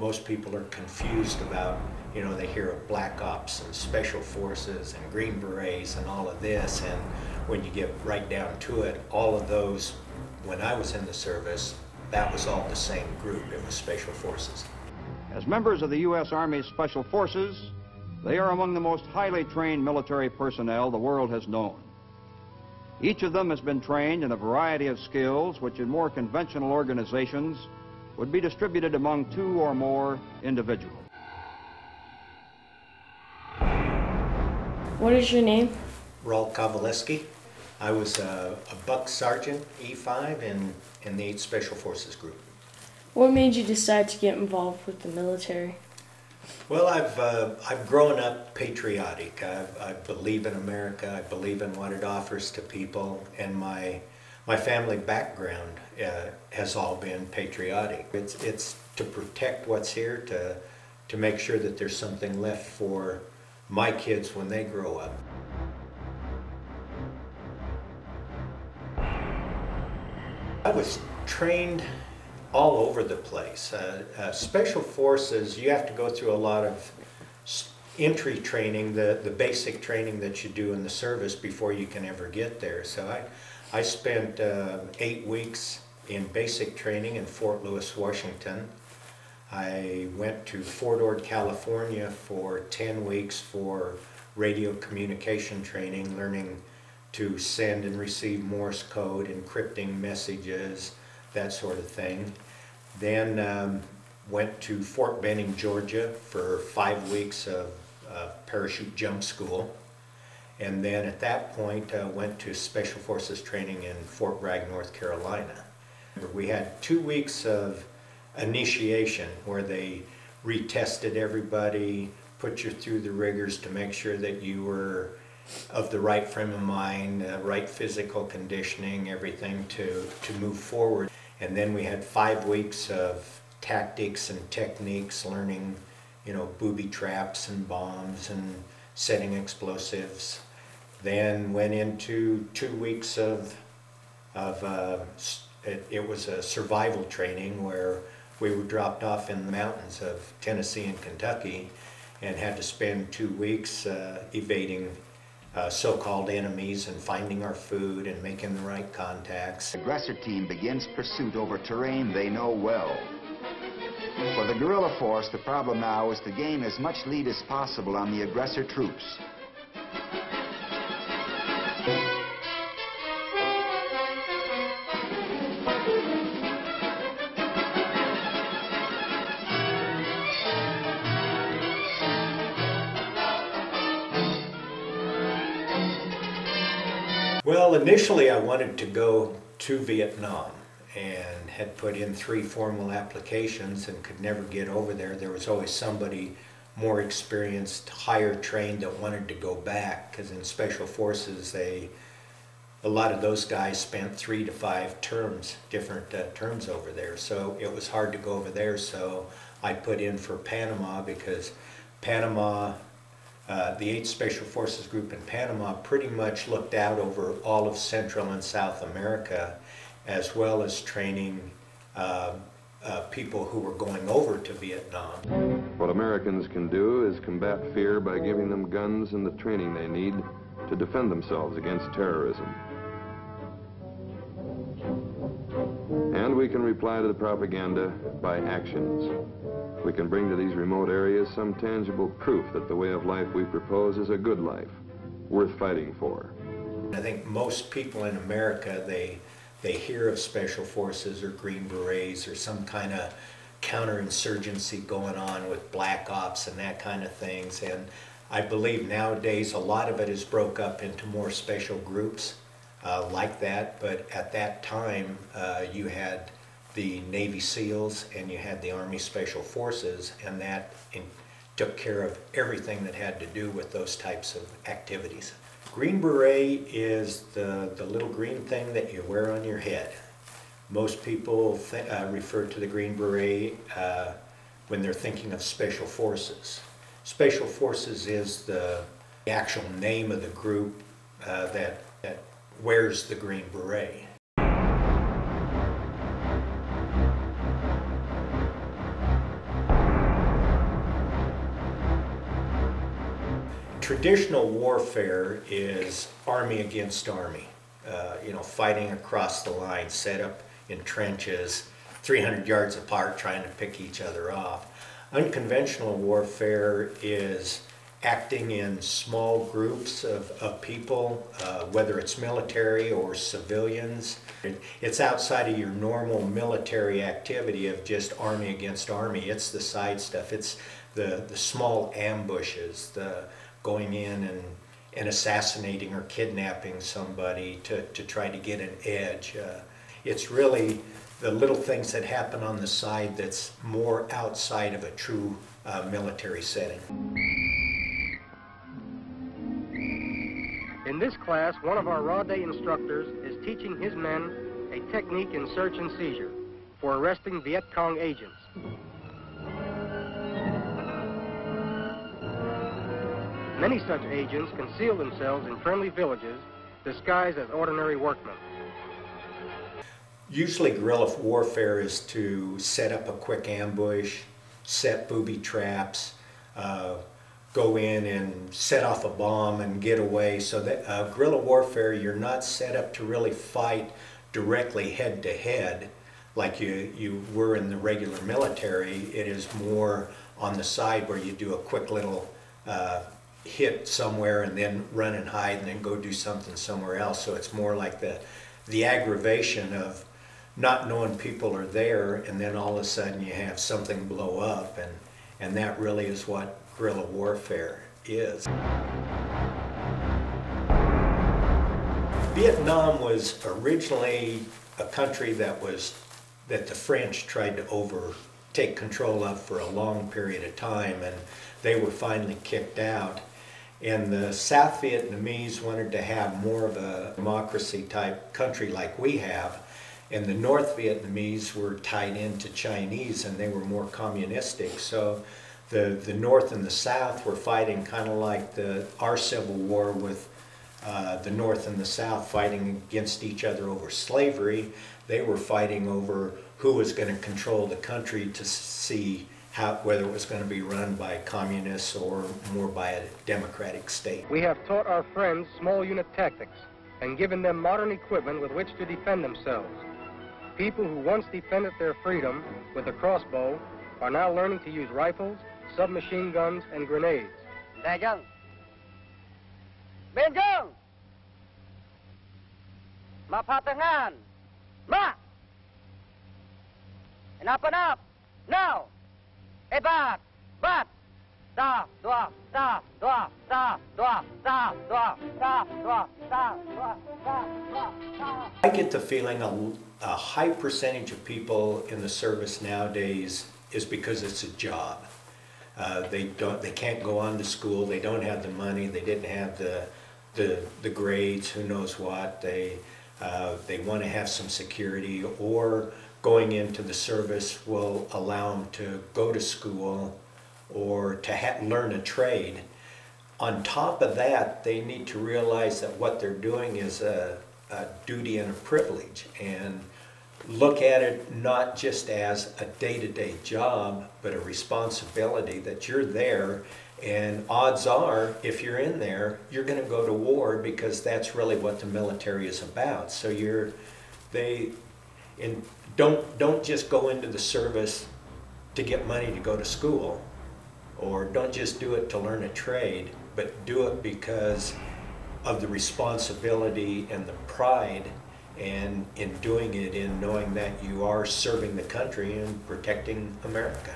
Most people are confused about, they hear of Black Ops and Special Forces and Green Berets and all of this, and when you get right down to it, all of those, when I was in the service, that was all the same group. It was Special Forces. As members of the U.S. Army's Special Forces, they are among the most highly trained military personnel the world has known. Each of them has been trained in a variety of skills which in more conventional organizations would be distributed among 2 or more individuals. What is your name? Rol Kovlawski. I was a buck sergeant, E5, in the 8th Special Forces group. What made you decide to get involved with the military? Well, I've grown up patriotic. I believe in America. I believe in what it offers to people, and my family background has all been patriotic. It's to protect what's here, to make sure that there's something left for my kids when they grow up. I was trained all over the place. Special Forces, you have to go through a lot of entry training, the basic training that you do in the service before you can ever get there. So I spent 8 weeks in basic training in Fort Lewis, Washington. I went to Fort Ord, California for 10 weeks for radio communication training, learning to send and receive Morse code, encrypting messages, that sort of thing. Then went to Fort Benning, Georgia for 5 weeks of parachute jump school. And then at that point went to Special Forces training in Fort Bragg, North Carolina. We had 2 weeks of initiation where they retested everybody, put you through the rigors to make sure that you were of the right frame of mind, right physical conditioning, everything to move forward. And then we had 5 weeks of tactics and techniques, learning, booby traps and bombs and setting explosives. Then went into 2 weeks of it was a survival training where we were dropped off in the mountains of Tennessee and Kentucky and had to spend 2 weeks evading so-called enemies and finding our food and making the right contacts. The aggressor team begins pursuit over terrain they know well. For the guerrilla force, the problem now is to gain as much lead as possible on the aggressor troops. Well, initially I wanted to go to Vietnam and had put in 3 formal applications and could never get over there. There was always somebody more experienced, higher trained that wanted to go back, because in Special Forces a lot of those guys spent 3 to 5 terms, different terms over there. So it was hard to go over there, so I put in for Panama, because Panama, the 8th Special Forces group in Panama pretty much looked out over all of Central and South America, as well as training people who were going over to Vietnam. What Americans can do is combat fear by giving them guns and the training they need to defend themselves against terrorism. And we can reply to the propaganda by actions. We can bring to these remote areas some tangible proof that the way of life we propose is a good life, worth fighting for. I think most people in America, they hear of Special Forces or Green Berets or some kind of counterinsurgency going on with Black Ops and that kind of things. And I believe nowadays a lot of it is broke up into more special groups like that. But at that time, you had the Navy SEALs and you had the Army Special Forces, and that took care of everything that had to do with those types of activities. Green Beret is the little green thing that you wear on your head. Most people refer to the Green Beret when they're thinking of Special Forces. Special Forces is the actual name of the group that wears the Green Beret. Traditional warfare is army against army, fighting across the line, set up in trenches, 300 yards apart, trying to pick each other off. Unconventional warfare is acting in small groups of people, whether it's military or civilians. It's outside of your normal military activity of just army against army. It's the side stuff. It's the small ambushes, the going in and assassinating or kidnapping somebody to try to get an edge. It's really the little things that happen on the side that's more outside of a true military setting. In this class, one of our raw day instructors is teaching his men a technique in search and seizure for arresting Viet Cong agents. Many such agents conceal themselves in friendly villages disguised as ordinary workmen. Usually guerrilla warfare is to set up a quick ambush, set booby traps, go in and set off a bomb and get away. So that guerrilla warfare, you're not set up to really fight directly head to head like you were in the regular military. It is more on the side where you do a quick little hit somewhere and then run and hide and then go do something somewhere else. So it's more like the aggravation of not knowing people are there, and then all of a sudden you have something blow up, and that really is what guerrilla warfare is. Vietnam was originally a country that the French tried to take control of for a long period of time, and they were finally kicked out. And the South Vietnamese wanted to have more of a democracy type country like we have, and the North Vietnamese were tied into Chinese and they were more communistic. So the North and the South were fighting kind of like our Civil War, with the North and the South fighting against each other over slavery. They were fighting over who was going to control the country to see whether it was going to be run by communists or more by a democratic state. We have taught our friends small unit tactics and given them modern equipment with which to defend themselves. People who once defended their freedom with a crossbow are now learning to use rifles, submachine guns, and grenades. Đại dân, Biên Dương, mà Patangan, ma, and up, now, ebat, bat, da, dwa, da, dwa, da, dwa, da, dwa, da, dwa, da, dwa, da, dwa, da. I get the feeling a high percentage of people in the service nowadays is because it's a job. They can't go on to school. They don't have the money. They didn't have the grades. Who knows what? They want to have some security, or going into the service will allow them to go to school or to learn a trade. On top of that, they need to realize that what they're doing is a duty and a privilege, and look at it not just as a day-to-day job, but a responsibility that you're there, and odds are, if you're in there, you're going to go to war, because that's really what the military is about. So don't just go into the service to get money to go to school, or don't just do it to learn a trade, but do it because of the responsibility and the pride, and in doing it, in knowing that you are serving the country and protecting America.